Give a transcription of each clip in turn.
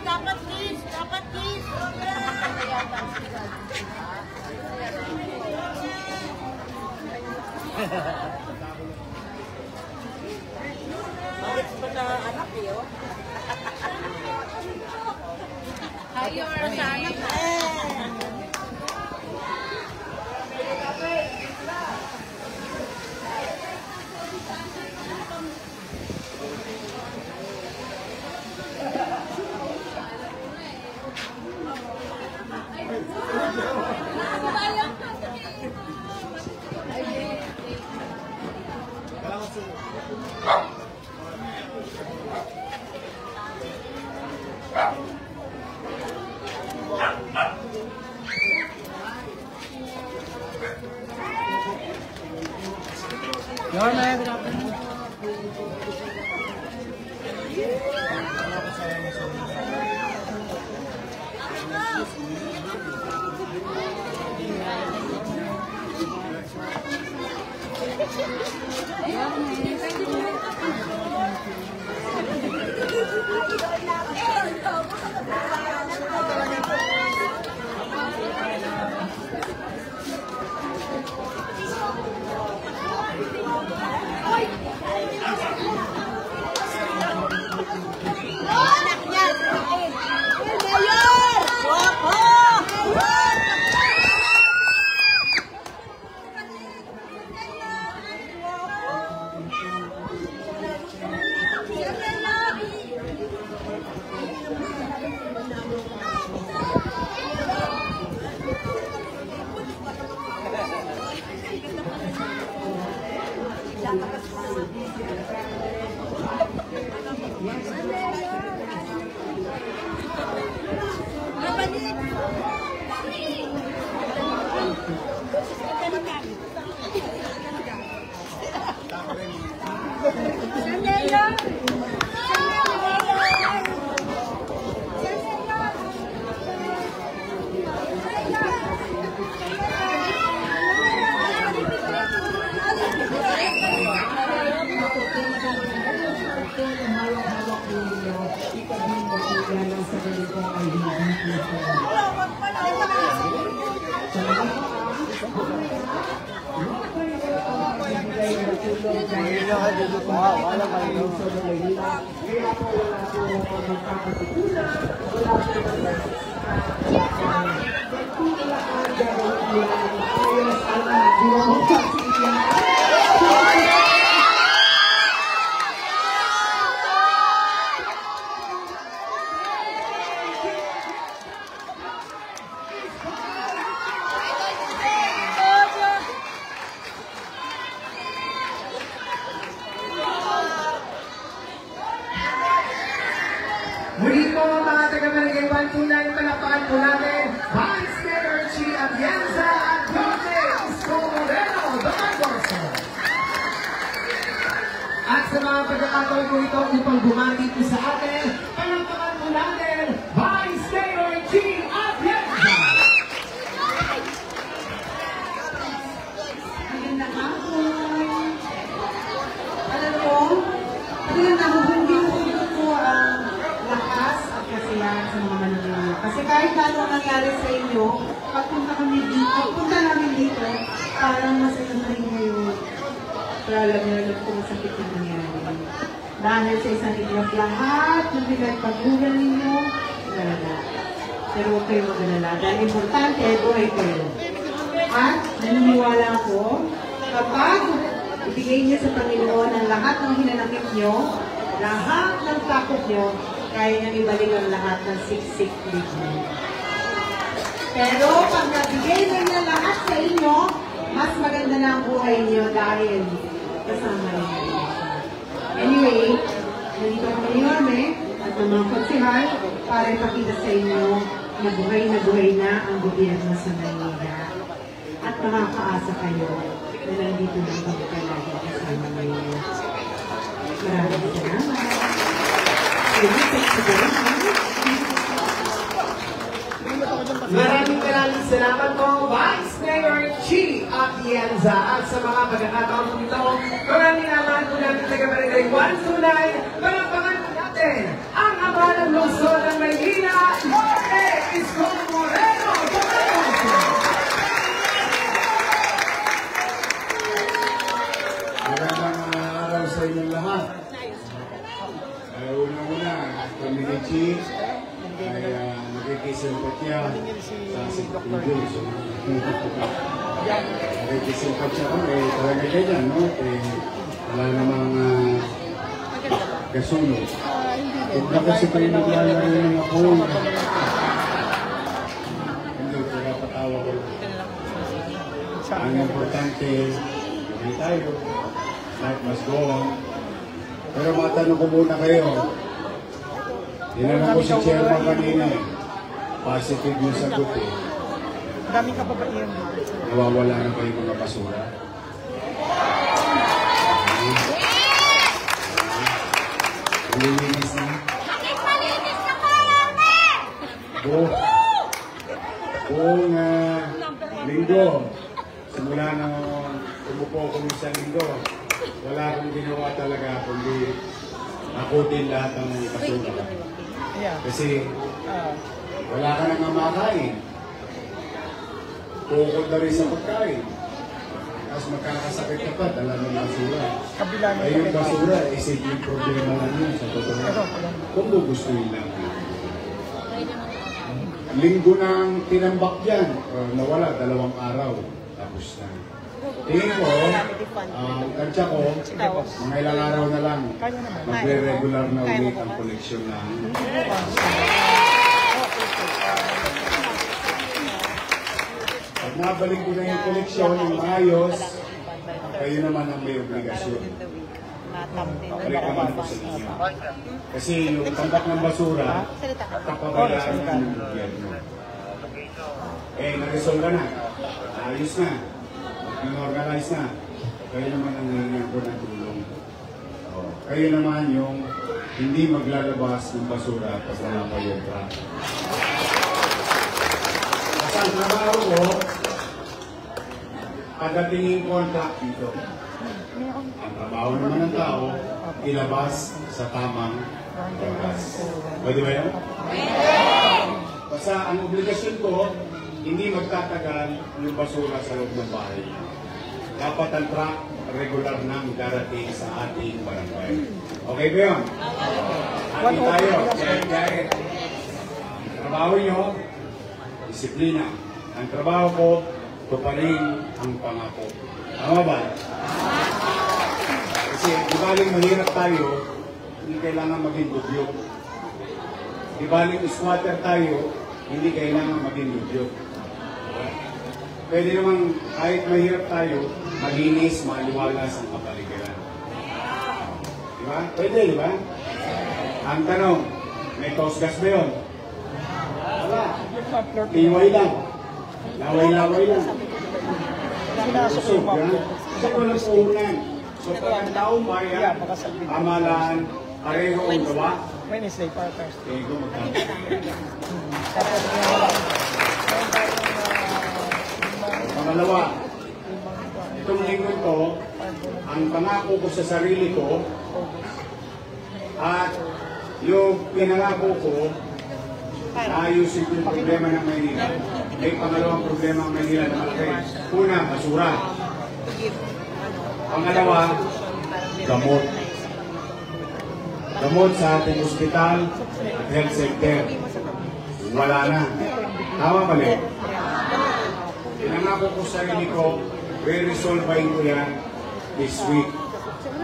Dapat kiss! Dapat kiss! Bakit pa na anak niyo? Ayaw sa anak. Your man, good afternoon. Muli po mga taga-Marigaywan, tunay palapakan po natin, Vice Mayor Chi Atienza at Jorge Moreno, the Congressman. At sa mga pagkakataon po ito upang bumati po sa atin, palapakan po natin, Vice Mayor Chi Atienza. Magandang hapon. Alam mo, nahuhundin ko ang lakas at kasiyahan sa mga manunulat. Kasi kahit ano nangyari sa inyo, pagpunta namin dito, parang masaya na rin ngayon. Pero alam niyo kung masakit yung nangyari. Dahil sa isang inyong lahat, yung pinagpagulan ninyo, wala. Pero huwag kayo mag-alala. Dahil importante, buhay kayo. At naniniwala ko, kapag ibigay niyo sa Panginoon ang lahat ng hinanakit niyo, lahat ng takot niyo, kaya niyang ibalik ang lahat ng siksik niyo. Pero pag nabigay na niya lahat sa inyo, mas maganda na ang buhay niyo dahil kasama niyo. Anyway, nandito kami ni Yorme at ang mga konsihal para ipakita sa inyo na buhay na ang gobyerno sa Maynila. At makakaasa kayo na nandito ng kami palagi kasama ngayon. Maraming salamat. Thank you. Maraming salamat po, Vice Mayor Chi Atienza. At sa mga pagkakataon ito, maraming naman po natin taga-Barangay 129. Palakpakan po natin ang ama ng lungsod ng Maynila, Jorge Isko Moreno. Magandang araw sa inyong lahat. Una-una, kami ni Chi ay nakikisimpatya sa Sintipidyo. Nakikisimpatya ko, talaga ganyan, no? Wala namang kasunod. Huwag na kasi kayo naglalaro ng ako. Hindi, pinapatawa ko. Ang importante, hindi tayo. Life must go on. Pero matanong ko muna kayo. Tinanong ko si Chairman kanina eh. Positive yung sagot eh. Daming kababaihan. Nawawala na ba yung mga basura? Malilinis na? Malinis ka pa namin! Buong linggo, simula nang umupo ko isang linggo, wala akong ginawa talaga kundi nakutin lahat ng basura. Kasi wala ka nang makain. Tukod na rin sa pagkain. Tapos magkakasakit ka pa, dala ng basura. Ay yung basura, isipin problema lang yun sa totoo. Kung gugustuhin lang. Linggo nang tinambak yan, nawala, 2 araw. Tapos na. Tingin ko, ang tansya ko, mga ilang araw na lang, magre-regular na ulit ang koleksyon na. Pag nabalik ko na yung koleksyon ng maayos, kayo naman ang may obligasyon. Balik naman ko sa inyo. Kasi yung tambak ng basura, kapabayaan ng gobyerno. Na-resolve na. Ayos na. Organize na. Kayo naman ang hingin ko ng tulong. Kayo naman yung hindi maglalabas ng basura pag wala pa yung truck. Kasi ang trabaho ko, pagdatingin ko ang truck dito. Ang trabaho naman ng tao, ilabas sa tamang oras. Pwede ba yun? Basta ang obligasyon ko, hindi magtatagal yung basura sa loob ng bahay. Dapat ang truck regular nang darating sa ating barangay. Okay ba yun? Hati tayo. Kaya trabaho nyo, disiplina. Ang trabaho ko, tuparin ang pangako. Tama ba? Kasi di baling mahirap tayo, hindi kailangan maging dubyo. Di baling squatter tayo, hindi kailangan maging dubyo. Pwede naman kahit mahirap tayo, malinis, maliwalas ang kapaligiran. Di ba? Pwede, di ba? Ang tanong, may toast gas ba yun? Wala. Tiway lang. Laway-laway lang. Usog, gano'n? Kasi walang puhunan. So, pag ang taong bayan, pamalaan, pareho ang gawa. Wednesday, para Thursday. Kaya ko magkakaroon. Pangalawa, itong linggo to, ang pangako ko sa sarili ko at yung pinangako ko, ayusin ko yung problema ng Maynila. May pangalawang problema ng Maynila na malaki. Una, basura. Pangalawa, gamot. Gamot sa ating ospital at health center. Wala na. Tama mali. Pinangako ko sa sarili ko, re-resolvein ko yan this week.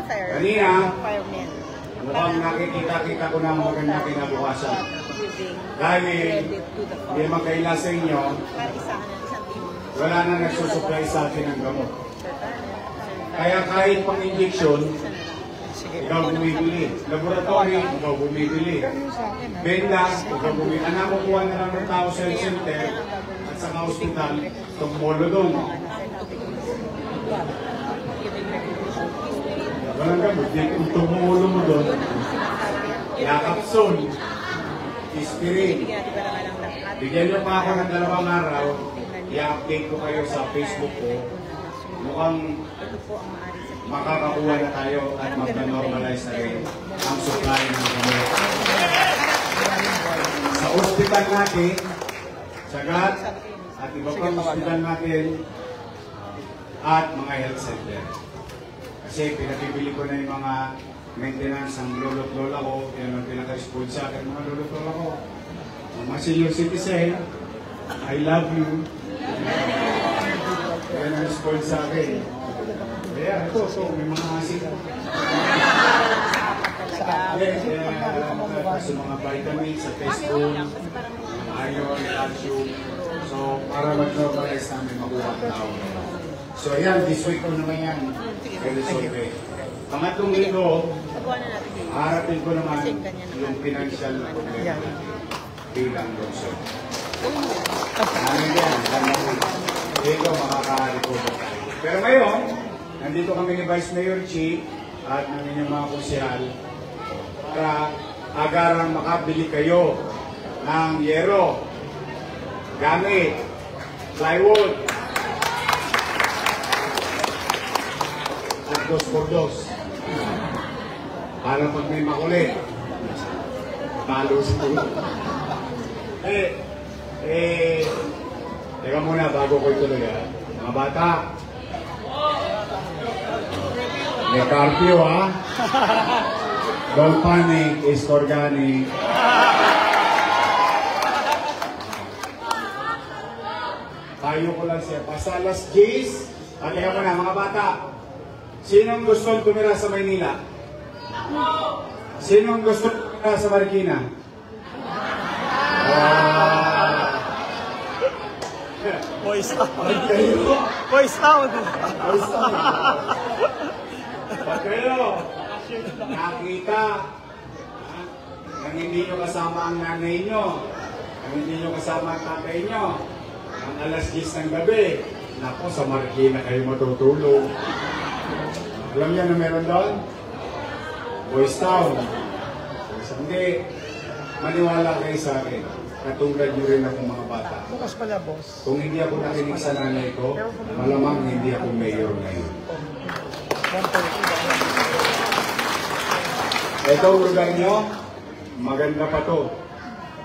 Kanina, mukhang nakikita-kita ko na maganda kinabukasan. Dahil, hindi magkaila sa inyo, wala na nagsusupply sa atin ng gamot. Kaya kahit pang-injection, ikaw bumibili. Laboratory, ikaw bumibili. Benda, ikaw bumibili. Ang nakukuha na lang ng tao sa health center at sa hospital, tumulo doon. Walang gamot. Kung tumulo mo doon, yakapson, ispirin. Bigyan niyo pa ako ng 2 araw, i-update ko kayo sa Facebook ko. Mukhang makakakuha na tayo at mag-normalize na rin ang supply ng gamot. Sa ospital natin, Sagat, at iba pang ospital natin, at mga health center. Kasi pinapibili ko na yung mga maintenance ng lolo't lola ko, yan ang pinaka-spoil sa akin, mga lolo't lola ko. Mga senior citizen, I love you. Yan ang spoil sa akin. Kaya, so may mga asin. Sa mga vitamins, sa teaspoon, iron, calcium. So, para mag-normalize namin makuha ang tao. So, ayan, this week ko naman yan. I-resolve. Pangatlong linggo, harapin ko naman yung financial na problema bilang lungsod. Namin yan, dito makaka-recover tayo. Pero ngayon, nandito kami ni Vice Mayor Chi at ng inyong mga konsyal para agarang makabili kayo ng yero, gamit, plywood, at 2x2. Para pag may makulit, talo sa tulo. Teka muna bago ko ituloy ha. Mga bata, may curfew ha. Don't panic, is organic. Tayo ko lang siya. Pasalas G's. Teka muna mga bata. Sinong gustong tumira sa Maynila? Sinong gustong tumira sa Marikina? Voice out. Voice out. Pag kayo nakita nang hindi nyo kasama ang nanay nyo, nang hindi nyo kasama ang tatay nyo, ang alas 10 ng gabi, naku, sa Marikina kayo matutulog. Alam niyo na meron doon? Boys Town. Hindi, maniwala kayo sa akin. Katulad nyo rin ako mga bata. Bukas pala, boss. Kung hindi ako nakinig sa nanay ko, malamang hindi ako mayor ngayon. Itong lugar nyo, maganda pa to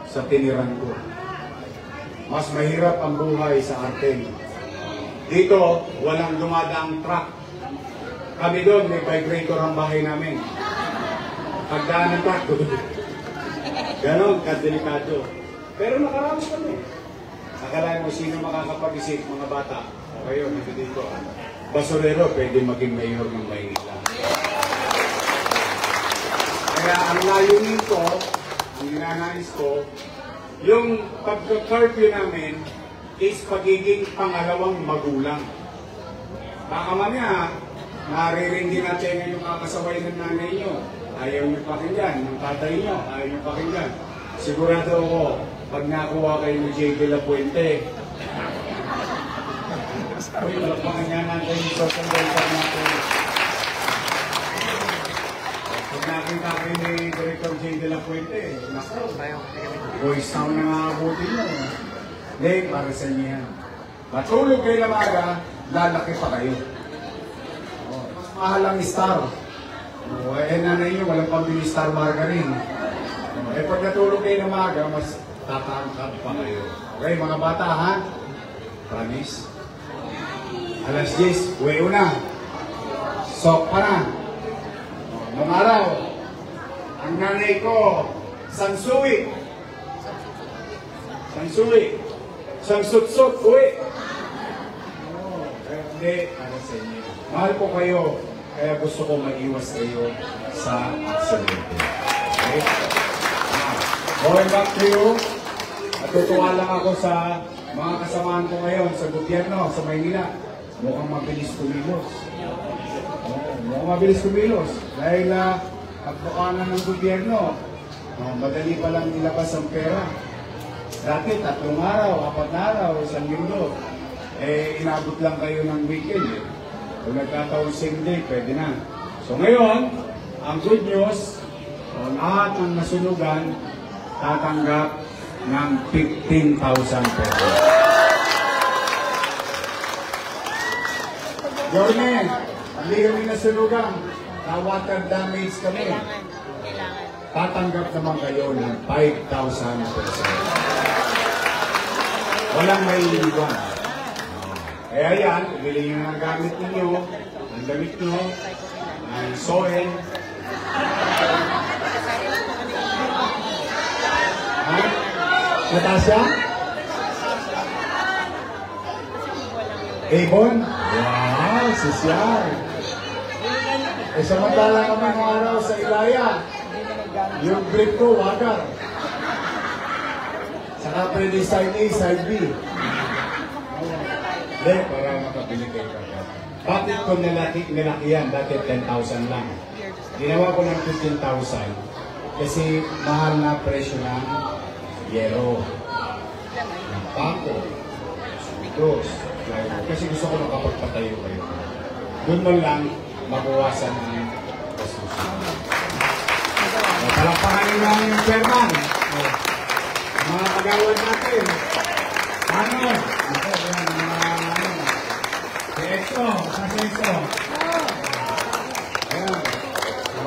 sa tiniran ko. Mas mahirap ang buhay sa Arten. Dito, walang dumadaang truck. Kami doon, may vibrator ang bahay namin. Pagdaan ng truck, ganon, kadelikado. Pero nakaraos kami. Akalain mo sino makakapag-isip, mga bata. O kayo, nandito. Basurero, pwede maging mayor ng Maynila. Kaya ang layunin ko, ang ninanais ko, yung pagka-curfew namin is pagiging pangalawang magulang. Baka mamaya, naririnig natin yung kakasaway ng nanay nyo. Ayaw nyo pakinggan, ng tatay nyo, ayaw nyo pakinggan. Sigurado ako, pag nakuha kayo ni J. De La Puente, uy, malakpakan niya natin yung social welfare natin. Pag nakita kayo ni Director J. De La Puente, naku, Boys Town na nga abutin mo. Hindi, para sa inyo yan. Matulog kayo na maga, lalaki pa kayo. Mas mahal ang star. Nanay nyo, walang pambili star margarine. Pag natulog kayo na maga, mas tatangkad pa kayo. Okay, mga bata ha? Promise? Alas 10, uwi na. Sok pa na. Nung araw, ang nanay ko, Sansuwi. Sansutsut, uwi. Hindi, para sa inyo. Mahal ko kayo, kaya gusto ko maiwas kayo sa aksidente. Okay? Going back to you, natutuwa lang ako sa mga kasamahan ko ngayon sa gobyerno, sa Maynila. Mukhang mabilis kumilos. Mukhang mabilis kumilos. Dahil pagbukanan ng gobyerno, madali pa lang nilabas ang pera. Dati, 3 araw, 4 araw, 1 linggo. Inabot lang kayo ng weekend. Kung nagkataon same day, pwede na. So ngayon, ang good news, lahat ng nasunugan, tatanggap ng 15,000 pesos. Yorme, hindi kami nasunugan. Na-water damage kami. Kailangan. Tatanggap naman kayo ng 5,000 pesos. Walang may iwan. Kaya yan, ibili nyo ng gamit ninyo, ang damit nyo, ang soil. Ha? Natasha? Avon? Wow, sosyal. Eh, samantala kami ng araw sa Ilaya. Yung brief ko, wagar. Saka pwede side A, side B. Hindi, para makabili kayo kagad. Bakit ko nilaki yan? Dati 10,000 lang. Ginawa ko ng 15,000 kasi mahal na presyo ng yero, ng pako, dos, kasi gusto ko makapagpatayo kayo. Doon man lang mabawasan ang gastusin. Palakpakan nyo lang yung chairman. Mga kagawad natin. Ano? Si Exo. Kasi Exo. Ayan.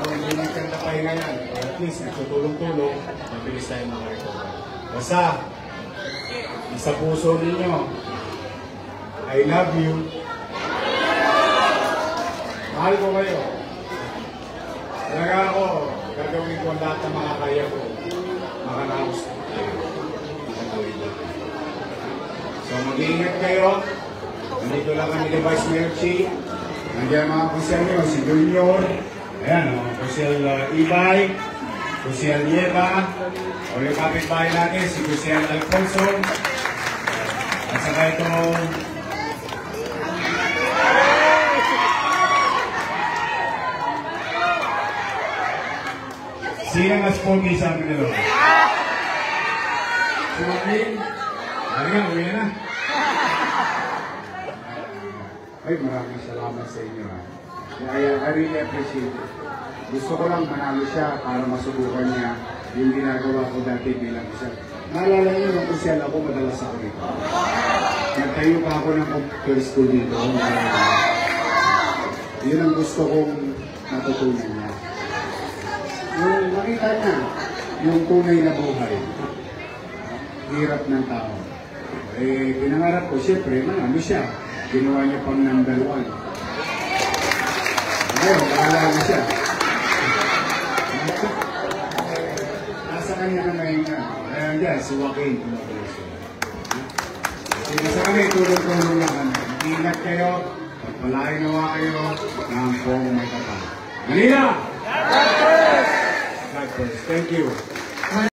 Hindi nagkanda tayo ngayon. At least, nagtutulong-tulong. Mabilis tayo makarecover. Basta, isa puso ninyo. I love you. Mahal ko kayo. Talaga ako, gagawin ko ang lahat ng mga kaya ko. Makanaos ko kayo. So mag-iingat kayo. Nandito lang kami ni Vice Mayor Chi. Nandiyan mga kusyal nyo, si Junior. Ayan o, kusyal Ibay, kusyal Yeva. O yung kapitbahay natin, si kusyal Alfonso. At saka ito, sino mas pogi sa amin nilo? Si Makin? Ano nga, uwi na. Ay, maraming salamat sa inyo. I really appreciate it. Gusto ko lang manalo siya para masubukan niya yung ginagawa ko dati bilang isa. Naalala niyo, nung kusyal ako, madalas ako dito. Nagtayo pa ako ng computer school dito. Yun ang gusto kong natutunan niya. Yung makita niya, yung tunay na buhay, hirap ng tao. Eh, pinangarap ko, siyempre, ano siya, ginawa niya pang number 1. Ngayon, naalala siya. Nasa kanya na ngayon nga. Ayan dyan, si Joaquin. Nasa kanya, tulong-tulong lang kami. Ingat kayo, pagpalain nawa kayo, ng pong may kapal. Manila! God bless. Thank you.